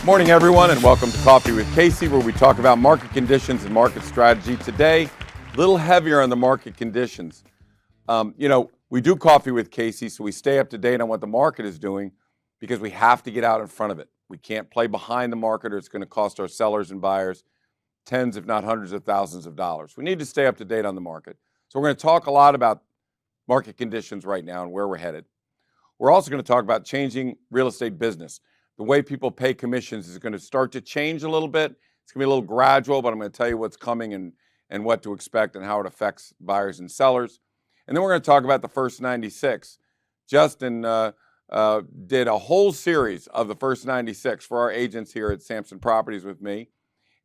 Morning, everyone, and welcome to Coffee with Casey, where we talk about market conditions and market strategy. Today, a little heavier on the market conditions. We do Coffee with Casey, so we stay up to date on what the market is doing because we have to get out in front of it. We can't play behind the market, or it's going to cost our sellers and buyers tens, if not hundreds of thousands of dollars. We need to stay up to date on the market. So we're going to talk a lot about market conditions right now and where we're headed. We're also going to talk about changing real estate business. The way people pay commissions is going to start to change a little bit. It's going to be a little gradual, but I'm going to tell you what's coming and what to expect and how it affects buyers and sellers. And then we're going to talk about the first 96. Justin did a whole series of the first 96 for our agents here at Sampson Properties with me.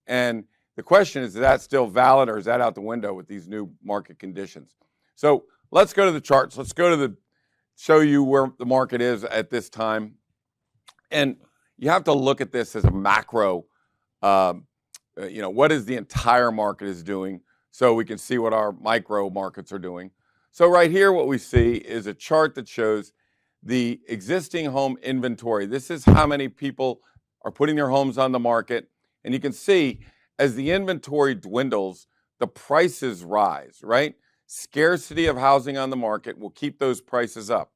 And the question is that still valid, or is that out the window with these new market conditions? So let's go to the charts. Let's go to show you where the market is at this time. And you have to look at this as a macro, what is the entire market is doing, so we can see what our micro markets are doing. So right here, what we see is a chart that shows the existing home inventory. This is how many people are putting their homes on the market. And you can see as the inventory dwindles, the prices rise, right? Scarcity of housing on the market will keep those prices up.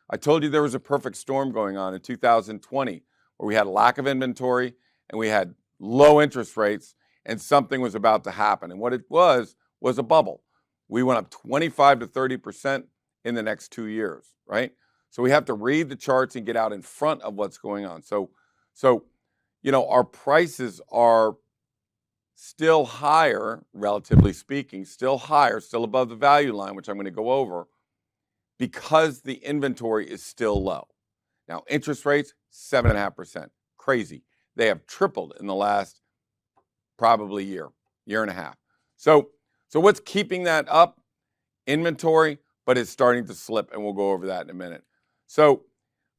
I told you there was a perfect storm going on in 2020 where we had a lack of inventory and we had low interest rates, and something was about to happen. And what it was a bubble. We went up 25 to 30% in the next 2 years, right? So we have to read the charts and get out in front of what's going on. So our prices are still higher, relatively speaking, still above the value line, which I'm going to go over, because the inventory is still low. Now, interest rates, 7.5%. Crazy. They have tripled in the last probably year and a half. So what's keeping that up? Inventory, but it's starting to slip, and we'll go over that in a minute. So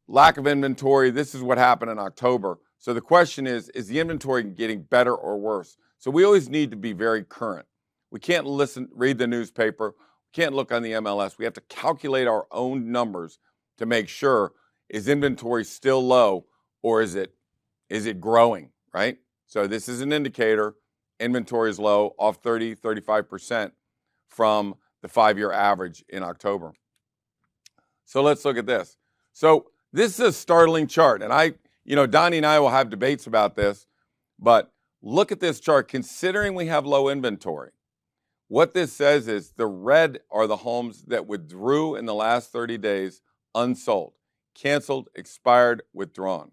lack of inventory, this is what happened in October. So the question is the inventory getting better or worse? So we always need to be very current. We can't read the newspaper. Can't look on the MLS. We have to calculate our own numbers to make sure, is inventory still low, or is it growing, right? So this is an indicator. Inventory is low, off 35% from the 5-year average in October. So let's look at this. So this is a startling chart, and Donnie and I will have debates about this, but look at this chart. Considering we have low inventory, what this says is the red are the homes that withdrew in the last 30 days, unsold, canceled, expired, withdrawn.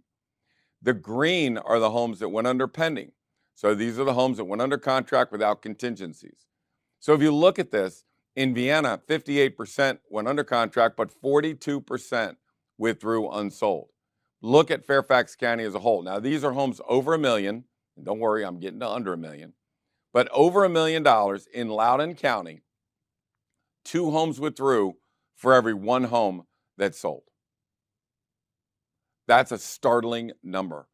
The green are the homes that went under pending. So these are the homes that went under contract without contingencies. So if you look at this, in Vienna, 58% went under contract, but 42% withdrew unsold. Look at Fairfax County as a whole. Now, these are homes over $1 million. And don't worry, I'm getting to under $1 million. But over $1 million in Loudoun County, 2 homes withdrew for every 1 home that sold. That's a startling number.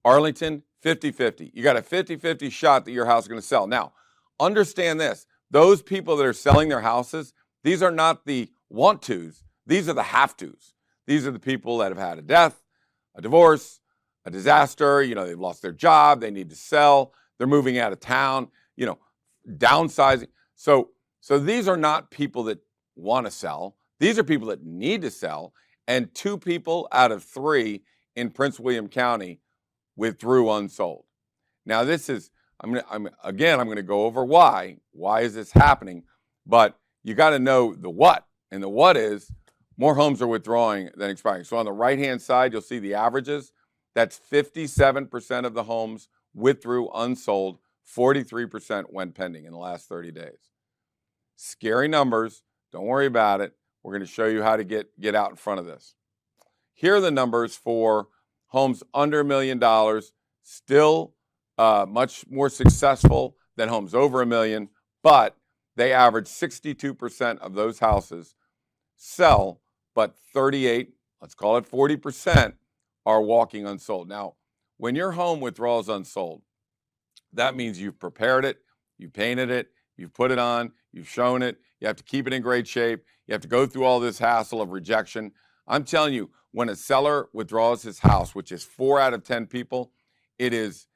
Arlington, 50-50. You got a 50-50 shot that your house is going to sell. Now, understand this. Those people that are selling their houses, these are not the want-tos. These are the have-tos. These are the people that have had a death, a divorce, a disaster. They've lost their job. They need to sell. They're moving out of town. Downsizing. So these are not people that want to sell. These are people that need to sell. And 2 people out of 3 in Prince William County withdrew unsold. Now I'm going to go over why. Why is this happening? But you got to know the what. And the what is more homes are withdrawing than expiring. So on the right-hand side, you'll see the averages. That's 57% of the homes withdrew unsold. 43% went pending in the last 30 days. Scary numbers. Don't worry about it. We're going to show you how to get out in front of this. Here are the numbers for homes under $1 million, still much more successful than homes over $1 million, but they average 62% of those houses sell, but 38, let's call it 40%, are walking unsold. Now, when your home withdraws unsold, that means you've prepared it, you painted it, you've put it on, you've shown it, you have to keep it in great shape, you have to go through all this hassle of rejection. I'm telling you, when a seller withdraws his house, which is 4 out of 10 people, it is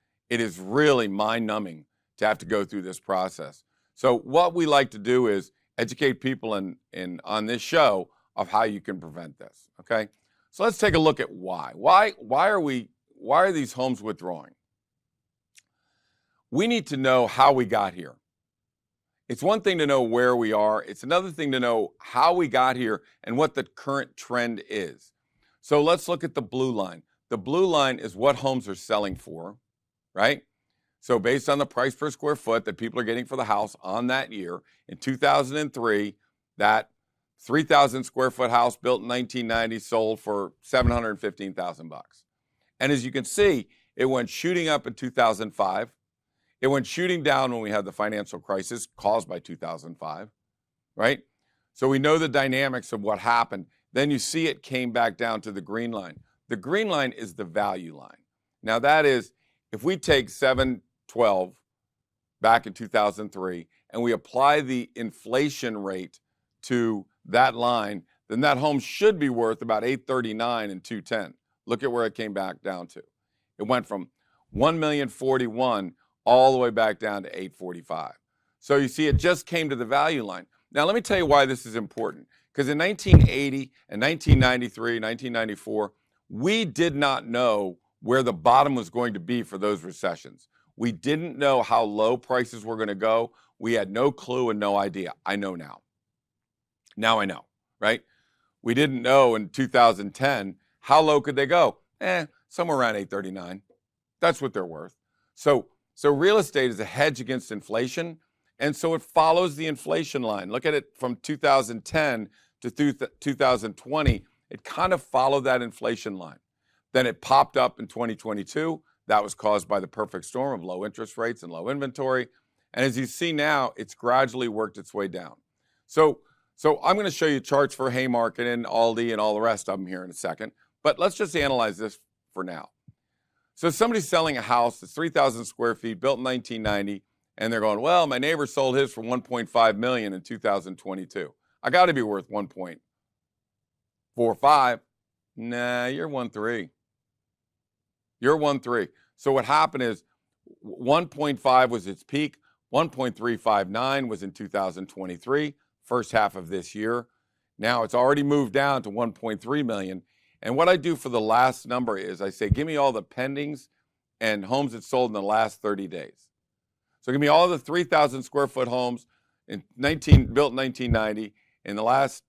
really mind-numbing to have to go through this process. So what we like to do is educate people on this show of how you can prevent this. Okay, so let's take a look at why. Why are these homes withdrawing? We need to know how we got here. It's one thing to know where we are. It's another thing to know how we got here and what the current trend is. So let's look at the blue line. The blue line is what homes are selling for, right? So based on the price per square foot that people are getting for the house on that year, in 2003, that 3,000 square foot house built in 1990 sold for $715,000. And as you can see, it went shooting up in 2005. It went shooting down when we had the financial crisis caused by 2005, right? So we know the dynamics of what happened. Then you see it came back down to the green line. The green line is the value line. Now that is, if we take 712 back in 2003 and we apply the inflation rate to that line, then that home should be worth about $839,000 and $210,000. Look at where it came back down to. It went from $1,041,000 all the way back down to $845,000. So you see, it just came to the value line. Now let me tell you why this is important. Because in 1980 and 1993, 1994, we did not know where the bottom was going to be for those recessions. We didn't know how low prices were going to go. We had no clue and no idea. I know now. Now I know, right? We didn't know in 2010, how low could they go? Somewhere around $839,000. That's what they're worth. So real estate is a hedge against inflation, and so it follows the inflation line. Look at it from 2010 to 2020. It kind of followed that inflation line. Then it popped up in 2022. That was caused by the perfect storm of low interest rates and low inventory. And as you see now, it's gradually worked its way down. So I'm going to show you charts for Haymarket and Aldi and all the rest of them here in a second. But let's just analyze this for now. So somebody's selling a house that's 3,000 square feet, built in 1990, and they're going, well, my neighbor sold his for $1.5 million in 2022. I got to be worth 1.45. Nah, you're 1.3. You're 1.3. So what happened is 1.5 was its peak. 1.359 was in 2023, first half of this year. Now it's already moved down to 1.3 million. And what I do for the last number is I say, give me all the pendings and homes that sold in the last 30 days. So give me all the 3,000 square foot homes built in 1990 in the last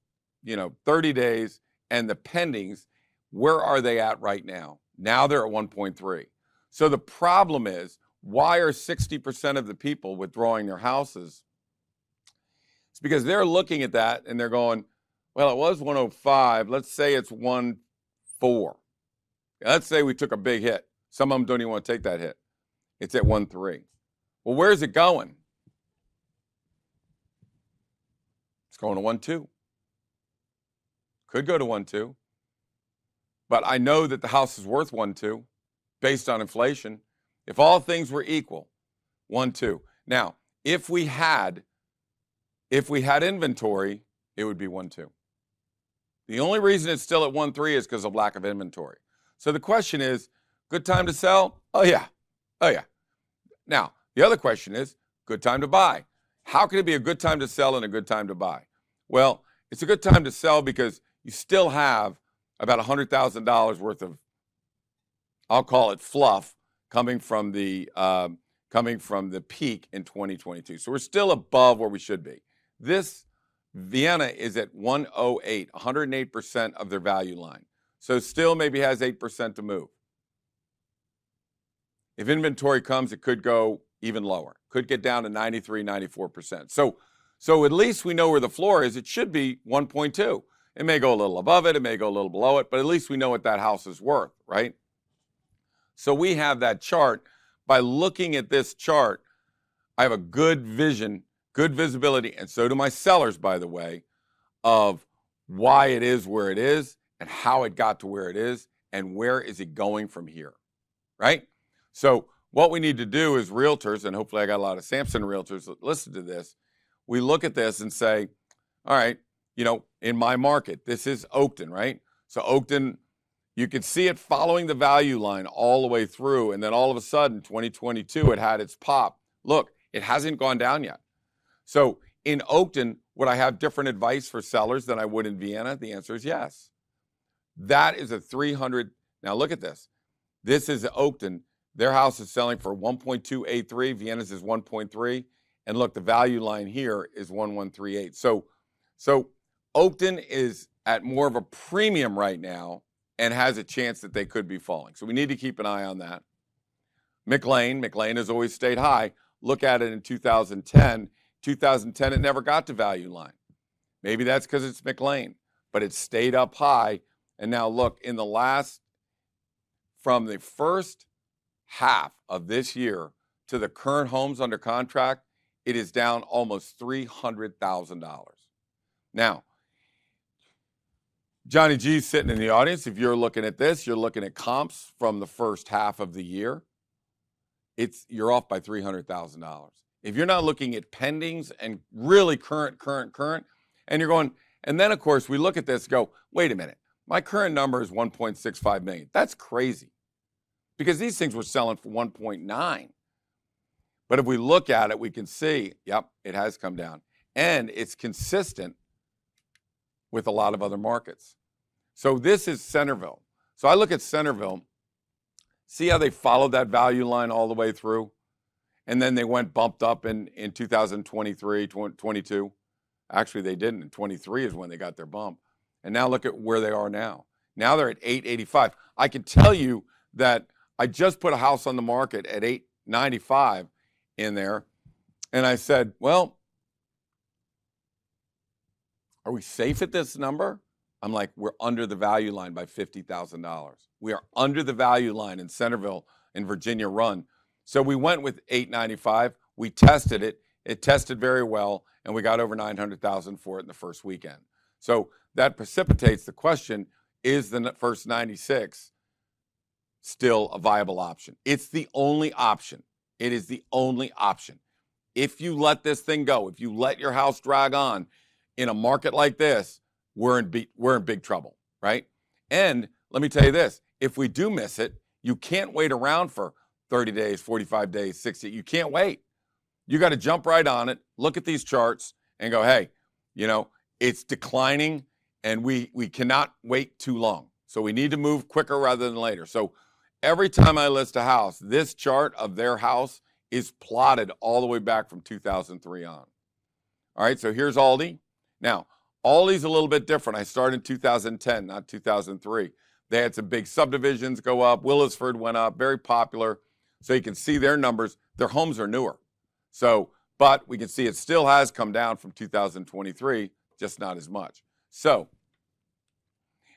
30 days, and the pendings, where are they at right now? Now they're at 1.3. So the problem is, why are 60% of the people withdrawing their houses? It's because they're looking at that and they're going, well, it was 105. Let's say it's 1.4. Let's say we took a big hit. Some of them don't even want to take that hit. It's at 1.3. Well, where's it going? It's going to 1.2. Could go to 1.2. But I know that the house is worth 1.2 based on inflation. If all things were equal, 1.2. Now, if we had inventory, it would be 1.2. The only reason it's still at 1.3 is because of lack of inventory. So the question is, good time to sell? Oh yeah. Now, the other question is, good time to buy. How can it be a good time to sell and a good time to buy? Well, it's a good time to sell because you still have about $100,000 worth of, I'll call it fluff, coming from the peak in 2022. So we're still above where we should be. This Vienna is at 108, 108% of their value line. So still maybe has 8% to move. If inventory comes, it could go even lower. Could get down to 93, 94%. So at least we know where the floor is. It should be 1.2. It may go a little above it. It may go a little below it. But at least we know what that house is worth, right? So we have that chart. By looking at this chart, I have a good vision, good visibility, and so do my sellers, by the way, of why it is where it is and how it got to where it is and where is it going from here, right? So what we need to do as realtors, and hopefully I got a lot of Sampson realtors that listen to this, we look at this and say, all right, in my market, this is Oakton, right? So Oakton, You could see it following the value line all the way through, and then all of a sudden, 2022, it had its pop. Look, it hasn't gone down yet. So in Oakton, would I have different advice for sellers than I would in Vienna? The answer is yes. That is a 300. Now look at this. This is Oakton. Their house is selling for 1.283. Vienna's is 1.3. And look, the value line here is 1138. So Oakton is at more of a premium right now and has a chance that they could be falling. So we need to keep an eye on that. McLean has always stayed high. Look at it in 2010. 2010, it never got to value line. Maybe that's because it's McLean, but it stayed up high. And now look, in the last, from the first half of this year to the current homes under contract, it is down almost $300,000. Now, Johnny G's sitting in the audience. If you're looking at this, you're looking at comps from the first half of the year. You're off by $300,000. If you're not looking at pendings and really current, and you're going, and then of course we look at this and go, wait a minute, my current number is 1.65 million. That's crazy because these things were selling for 1.9. But if we look at it, we can see, yep, it has come down. And it's consistent with a lot of other markets. So this is Centerville. So I look at Centerville, see how they followed that value line all the way through? And then they went bumped up in 2023, 22. Actually, they didn't. In 23 is when they got their bump. And now look at where they are now. Now they're at 885. I can tell you that I just put a house on the market at 895 in there. And I said, well, are we safe at this number? I'm like, we're under the value line by $50,000. We are under the value line in Centerville in Virginia Run. So we went with 895. We tested it. It tested very well, and we got over 900,000 for it in the first weekend. So that precipitates the question, is the first 96 still a viable option? It's the only option. It is the only option. If you let this thing go, if you let your house drag on in a market like this, we're in big trouble, right? And let me tell you this, if we do miss it, you can't wait around for 30 days, 45 days, 60. You can't wait. You got to jump right on it, look at these charts and go, hey, it's declining and we cannot wait too long. So we need to move quicker rather than later. So every time I list a house, this chart of their house is plotted all the way back from 2003 on. All right, so here's Aldi. Now, Aldi's a little bit different. I started in 2010, not 2003. They had some big subdivisions go up. Willisford went up, very popular. So you can see their numbers. Their homes are newer. So, but we can see it still has come down from 2023, just not as much. So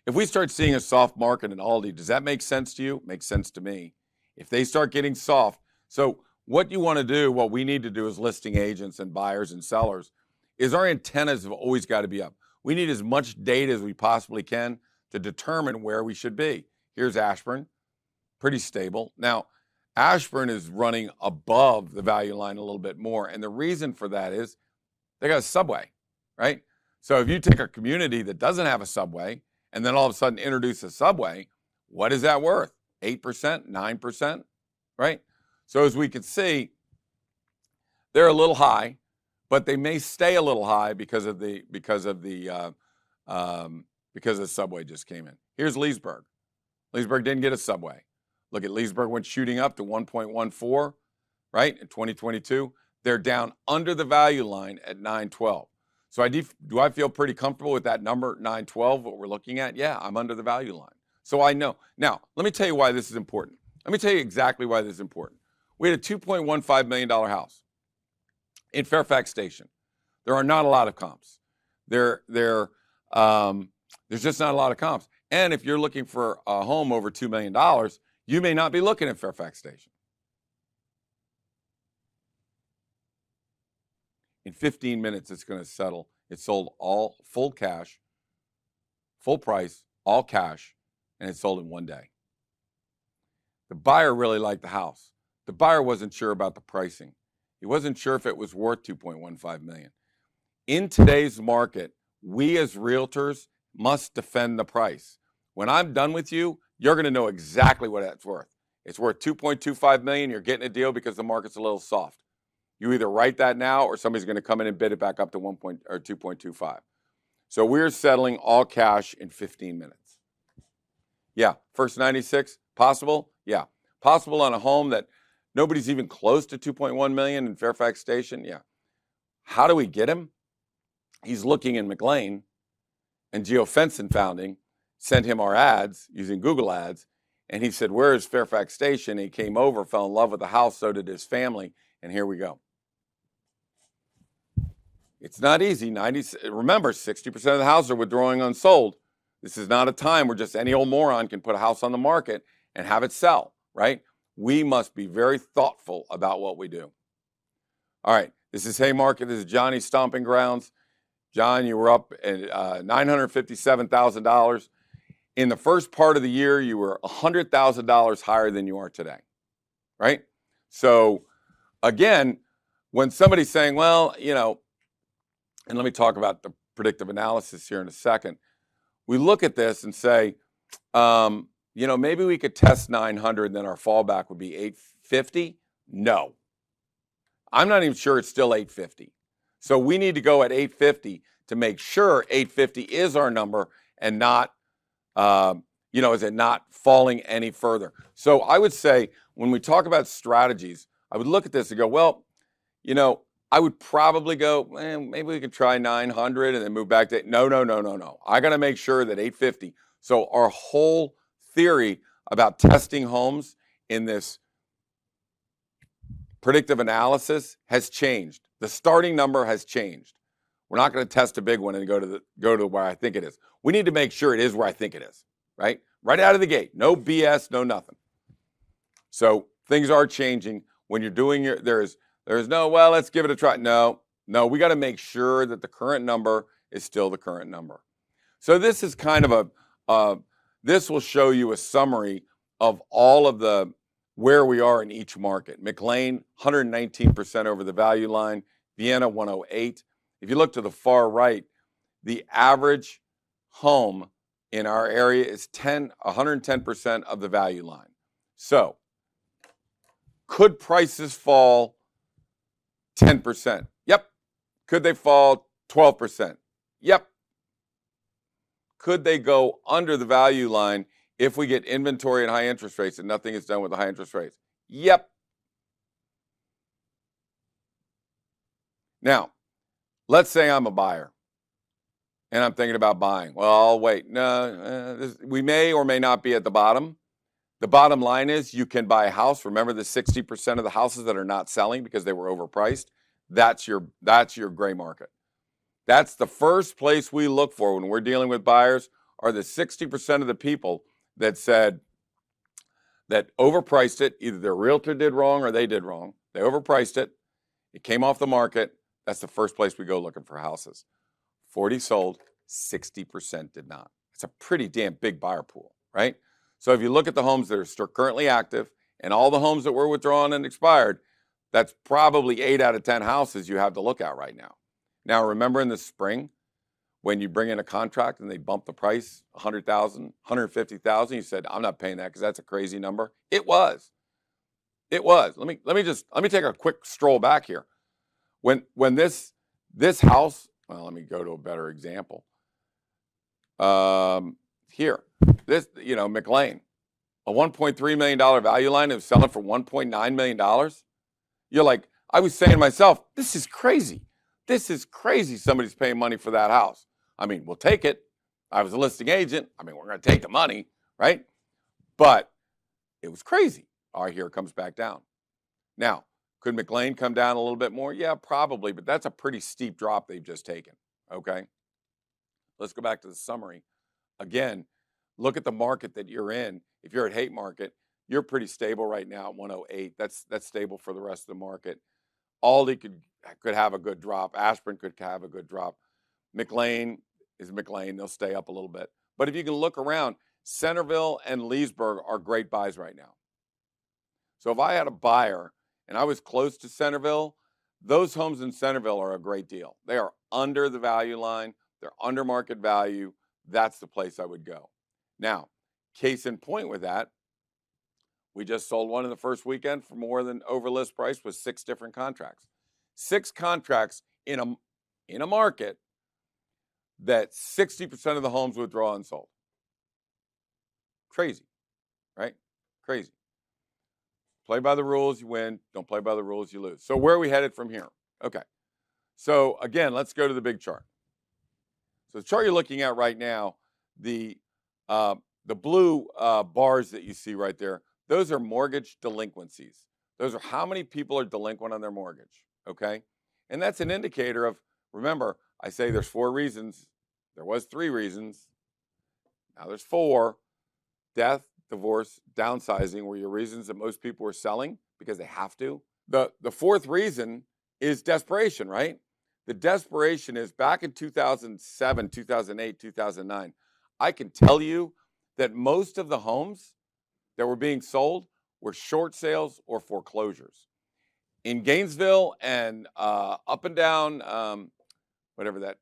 if we start seeing a soft market in Aldi, does that make sense to you? Makes sense to me. If they start getting soft, so what you want to do, what we need to do as listing agents and buyers and sellers, is our antennas have always got to be up. We need as much data as we possibly can to determine where we should be. Here's Ashburn, pretty stable. Now, Ashburn is running above the value line a little bit more, and the reason for that is they got a subway, right? So if you take a community that doesn't have a subway and then all of a sudden introduce a subway, what is that worth? 8%, 9%, right? So as we can see, they're a little high, but they may stay a little high because the subway just came in. Here's Leesburg. Leesburg didn't get a subway. Look at Leesburg went shooting up to 1.14, right, in 2022. They're down under the value line at 912. So do I feel pretty comfortable with that number, 912, what we're looking at? Yeah, I'm under the value line. So I know. Now, let me tell you why this is important. Let me tell you exactly why this is important. We had a $2.15 million house in Fairfax Station. There are not a lot of comps. There's just not a lot of comps. And if you're looking for a home over $2 million, you may not be looking at Fairfax Station. In 15 minutes, it's going to settle. It sold all full cash, full price, all cash, and it sold in one day. The buyer really liked the house. The buyer wasn't sure about the pricing. He wasn't sure if it was worth $2.15 million. In today's market, we as realtors must defend the price. When I'm done with you, you're going to know exactly what that's worth. It's worth $2.25 million. You're getting a deal because the market's a little soft. You either write that now or somebody's going to come in and bid it back up to 2.25. So we're settling all cash in 15 minutes. Yeah, first 96, possible? Yeah. Possible on a home that nobody's even close to 2.1 million in Fairfax Station? Yeah. How do we get him? He's looking in McLean, and Geofencing Founding sent him our ads using Google Ads, and he said, where is Fairfax Station? And he came over, fell in love with the house, so did his family, and here we go. It's not easy. Remember, 60% of the houses are withdrawing unsold. This is not a time where just any old moron can put a house on the market and have it sell, right? We must be very thoughtful about what we do. All right, this is Haymarket. This is Johnny's Stomping Grounds. John, you were up at $957,000. In the first part of the year, you were $100,000 higher than you are today, right? So, again, when somebody's saying, well, you know, and let me talk about the predictive analysis here in a second. We look at this and say, you know, maybe we could test 900 and then our fallback would be 850. No, I'm not even sure it's still 850. So we need to go at 850 to make sure 850 is our number and not, you know, is it not falling any further? So I would say when we talk about strategies, I would look at this and go, well, you know, I would probably go, maybe we could try 900 and then move back to, no. I got to make sure that 850. So our whole theory about testing homes in this predictive analysis has changed. The starting number has changed. We're not going to test a big one and go to where I think it is. We need to make sure it is where I think it is, right? Right out of the gate. No BS, no nothing. So things are changing. When you're doing there's no, well, let's give it a try. No, we got to make sure that the current number is still the current number. So this is kind of this will show you a summary of all of where we are in each market. McLean, 119% over the value line. Vienna, 108. If you look to the far right, the average home in our area is 110% of the value line. So could prices fall 10%? Yep. Could they fall 12%? Yep. Could they go under the value line if we get inventory and high interest rates and nothing is done with the high interest rates? Yep. Now, let's say I'm a buyer and I'm thinking about buying. Well, I'll wait. No, we may or may not be at the bottom. The bottom line is you can buy a house. Remember the 60% of the houses that are not selling because they were overpriced? That's your gray market. That's the first place we look for when we're dealing with buyers are the 60% of the people that said that overpriced it. Either their realtor did wrong or they did wrong. They overpriced it. It came off the market. That's the first place we go looking for houses. 40 sold, 60% did not. It's a pretty damn big buyer pool, right? So if you look at the homes that are still currently active and all the homes that were withdrawn and expired, that's probably 8 out of 10 houses you have to look at right now. Now, remember in the spring when you bring in a contract and they bump the price 100,000, 150,000, you said, I'm not paying that because that's a crazy number. It was. Let me take a quick stroll back here. When this house, well, let me go to a better example. Here, this, you know, McLean, a $1.3 million value line is selling for $1.9 million. You're like, I was saying to myself, this is crazy. This is crazy. Somebody's paying money for that house. I mean, we'll take it. I was a listing agent. I mean, we're going to take the money, right? But it was crazy. All right, here it comes back down. Now, could McLean come down a little bit more? Yeah, probably, but that's a pretty steep drop they've just taken, okay? Let's go back to the summary. Again, look at the market that you're in. If you're at Haymarket, you're pretty stable right now at 108. That's stable for the rest of the market. Aldi could have a good drop. Ashburn could have a good drop. McLean is McLean. They'll stay up a little bit. But if you can look around, Centerville and Leesburg are great buys right now. So if I had a buyer and I was close to Centerville, those homes in Centerville are a great deal. They are under the value line. They're under market value. That's the place I would go. Now, Case in point with that, we just sold one in the first weekend for more than over list price with 6 different contracts. 6 contracts in a market that 60% of the homes withdraw unsold. Crazy, right? Crazy. Play by the rules, you win. Don't play by the rules, you lose. So where are we headed from here? Okay. So again, let's go to the big chart. So the chart you're looking at right now, the blue bars that you see right there, those are mortgage delinquencies. Those are how many people are delinquent on their mortgage, okay? And that's an indicator of, remember, I say there's 4 reasons. There was 3 reasons. Now there's 4. Death, divorce, downsizing were your reasons that most people were selling because they have to. The 4th reason is desperation, right? The desperation is back in 2007, 2008, 2009. I can tell you that most of the homes that were being sold were short sales or foreclosures. In Gainesville and up and down, whatever that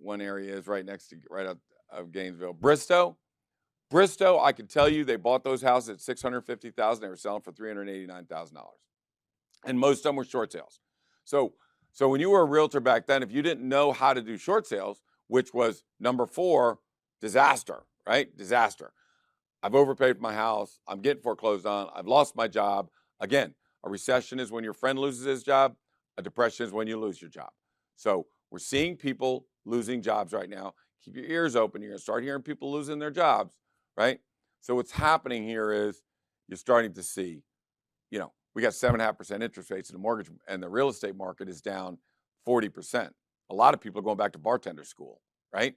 one area is right out of Gainesville, Bristow, I can tell you they bought those houses at $650,000. They were selling for $389,000. And most of them were short sales. So when you were a realtor back then, if you didn't know how to do short sales, which was number 4, disaster, right? Disaster. I've overpaid for my house. I'm getting foreclosed on. I've lost my job. Again, a recession is when your friend loses his job. A depression is when you lose your job. So we're seeing people losing jobs right now. Keep your ears open. You're going to start hearing people losing their jobs, right? So what's happening here is you're starting to see, we got 7.5% interest rates in the mortgage, and the real estate market is down 40%. A lot of people are going back to bartender school, right?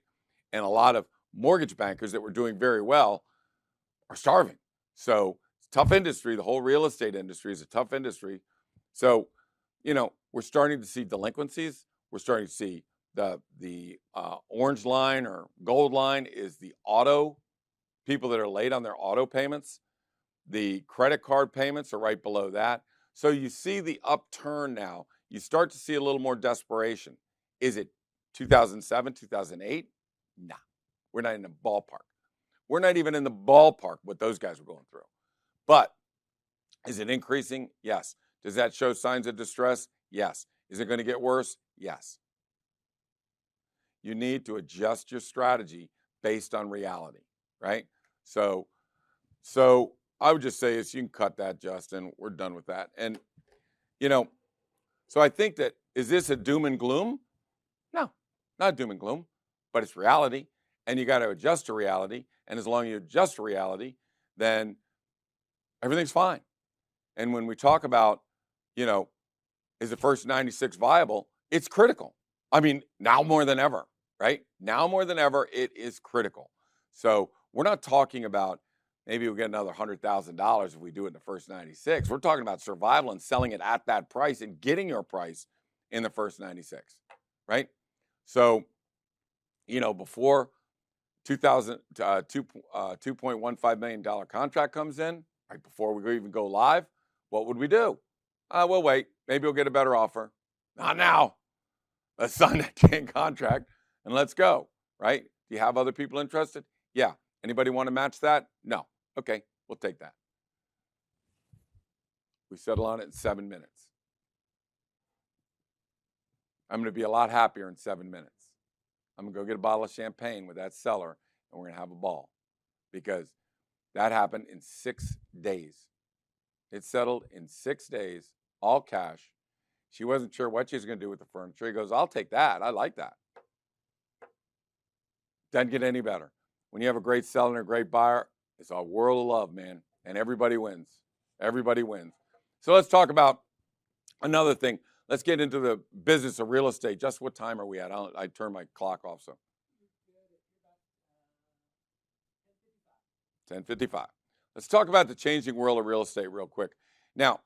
And a lot of mortgage bankers that were doing very well are starving. So it's a tough industry. The whole real estate industry is a tough industry. So, we're starting to see delinquencies. We're starting to see the orange line or gold line is the auto, people that are late on their auto payments. The credit card payments are right below that. So you see the upturn now. You start to see a little more desperation. Is it 2007, 2008? Nah, we're not in the ballpark. We're not even in the ballpark what those guys were going through. But is it increasing? Yes. Does that show signs of distress? Yes. Is it going to get worse? Yes. You need to adjust your strategy based on reality, right? So I would just say is you can cut that, Justin. We're done with that. And, so I think that, is this a doom and gloom? No, not doom and gloom, but it's reality. And you got to adjust to reality. And as long as you adjust to reality, then everything's fine. And when we talk about, is the first 96 viable? It's critical. I mean, now more than ever, right? Now more than ever, it is critical. So we're not talking about maybe we'll get another $100,000 if we do it in the first 96. We're talking about survival and selling it at that price and getting your price in the first 96, right? So, before $2.15 million contract comes in, right before we even go live, what would we do? We'll wait. Maybe we'll get a better offer. Not now. Let's sign that dang contract and let's go, right? Do you have other people interested? Yeah. Anybody want to match that? No. Okay, we'll take that. We settle on it in 7 minutes. I'm going to be a lot happier in 7 minutes. I'm going to go get a bottle of champagne with that seller, and we're going to have a ball because that happened in 6 days. It settled in 6 days, all cash. She wasn't sure what she was going to do with the furniture. He goes, I'll take that. I like that. Doesn't get any better. When you have a great seller and a great buyer, it's a world of love, man, and everybody wins. Everybody wins. So let's talk about another thing. Let's get into the business of real estate. Just what time are we at? I turn my clock off, so. 10:55. Let's talk about the changing world of real estate real quick. Now,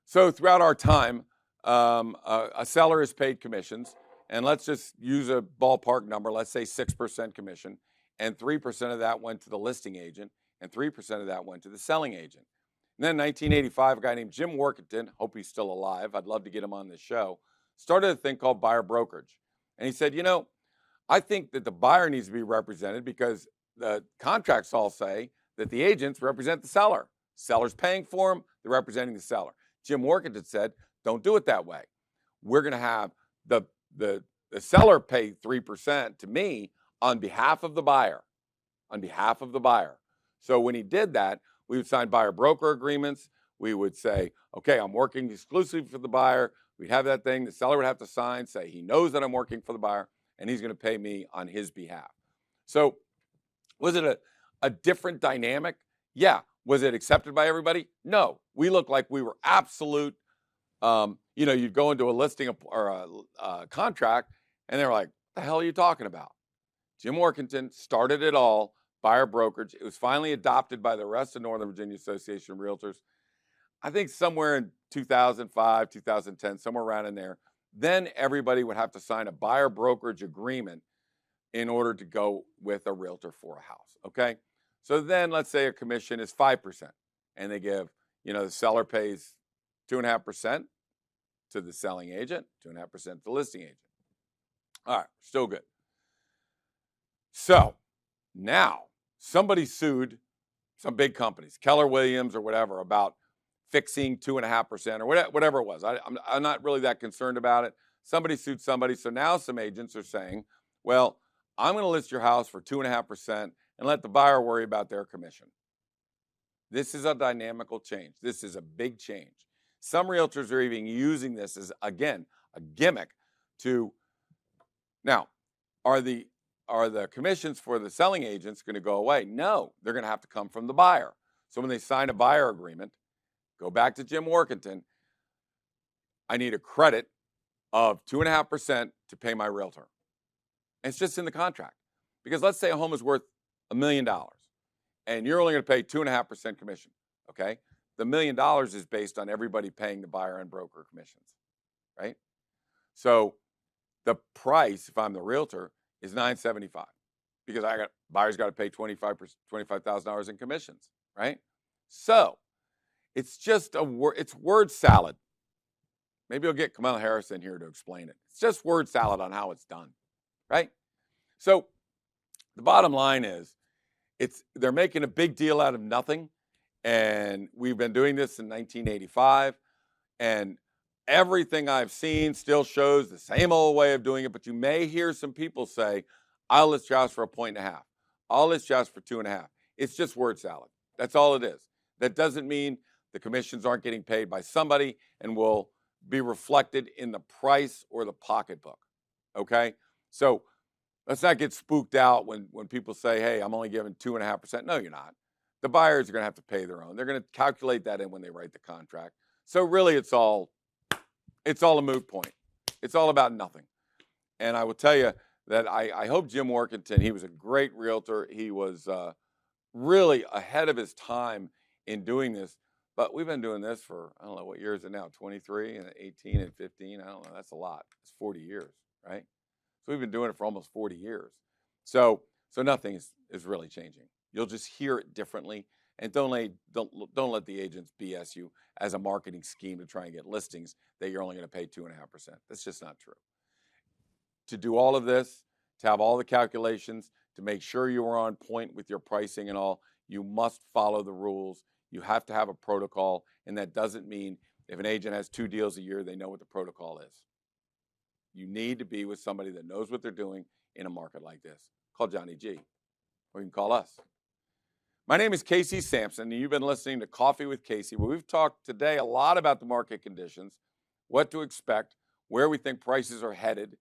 so throughout our time, a seller is paid commissions, and let's just use a ballpark number. Let's say 6% commission, and 3% of that went to the listing agent, and 3% of that went to the selling agent. And then in 1985, a guy named Jim Workington, hope he's still alive, I'd love to get him on this show, started a thing called buyer brokerage. And he said, I think that the buyer needs to be represented because the contracts all say that the agents represent the seller. Seller's paying for them, they're representing the seller. Jim Workington said, don't do it that way. We're going to have the seller pay 3% to me on behalf of the buyer, on behalf of the buyer. So when he did that, we would sign buyer broker agreements. We would say, okay, I'm working exclusively for the buyer. We'd have that thing. The seller would have to sign, say he knows that I'm working for the buyer, and he's going to pay me on his behalf. So was it a different dynamic? Yeah. Was it accepted by everybody? No. We looked like we were absolute, you'd go into a listing or a contract, and they were like, what the hell are you talking about? Jim Workington started it all, buyer brokerage. It was finally adopted by the rest of Northern Virginia Association of Realtors, I think somewhere in 2005, 2010, somewhere around in there. Then everybody would have to sign a buyer brokerage agreement in order to go with a realtor for a house, okay? So then let's say a commission is 5%, and they give, the seller pays 2.5% to the selling agent, 2.5% to the listing agent. All right, still good. So now somebody sued some big companies, Keller Williams or whatever, about fixing 2.5% or whatever it was. I'm not really that concerned about it. Somebody sued somebody. So now some agents are saying, well, I'm going to list your house for 2.5% and let the buyer worry about their commission. This is a dynamical change. This is a big change. Some realtors are even using this as, again, a gimmick to, now, are the commissions for the selling agents going to go away? No, they're going to have to come from the buyer. So when they sign a buyer agreement, go back to Jim Workington, I need a credit of 2.5% to pay my realtor. And it's just in the contract. Because let's say a home is worth $1 million and you're only going to pay 2.5% commission, okay? The $1 million is based on everybody paying the buyer and broker commissions, right? So the price, if I'm the realtor, is $975 because buyer's got to pay $25,000 in commissions, right? So it's just it's word salad. Maybe I'll get Kamala Harris in here to explain it. It's just word salad on how it's done, right? So the bottom line is they're making a big deal out of nothing. And we've been doing this since 1985. And everything I've seen still shows the same old way of doing it. But you may hear some people say, I'll list your house for 1.5 points. I'll list your house for 2.5. It's just word salad. That's all it is. That doesn't mean the commissions aren't getting paid by somebody and will be reflected in the price or the pocketbook. Okay? So let's not get spooked out when people say, hey, I'm only giving 2.5%. No, you're not. The buyers are going to have to pay their own. They're going to calculate that in when they write the contract. So really, it's all a moot point. It's all about nothing. And I will tell you that I hope Jim Workington, he was a great realtor. He was really ahead of his time in doing this. But we've been doing this for, I don't know, what year is it now? 23 and 18 and 15? I don't know. That's a lot. It's 40 years, right? So we've been doing it for almost 40 years. So nothing is really changing. You'll just hear it differently. And don't let the agents BS you as a marketing scheme to try and get listings that you're only going to pay 2.5%. That's just not true. To do all of this, to have all the calculations, to make sure you are on point with your pricing and all, you must follow the rules. You have to have a protocol, and that doesn't mean if an agent has 2 deals a year, they know what the protocol is. You need to be with somebody that knows what they're doing in a market like this. Call Johnny G, or you can call us. My name is Casey Sampson, and you've been listening to Coffee with Casey, where we've talked today a lot about the market conditions, what to expect, where we think prices are headed,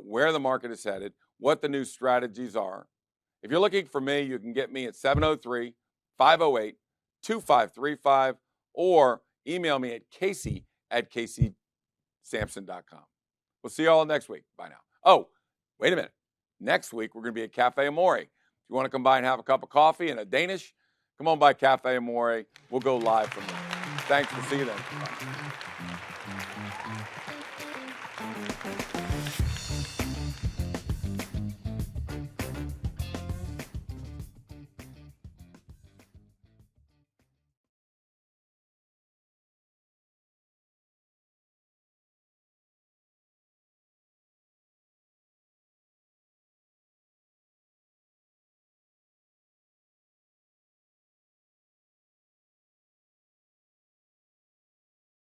where the market is headed, what the new strategies are. If you're looking for me, you can get me at 703-508-2535 or email me at casey@caseysampson.com. We'll see you all next week. Bye now. Oh, wait a minute. Next week, we're going to be at Cafe Amore. If you want to come by and have a cup of coffee and a Danish, come on by Cafe Amore. We'll go live from there. Thanks. We'll see you then. Bye.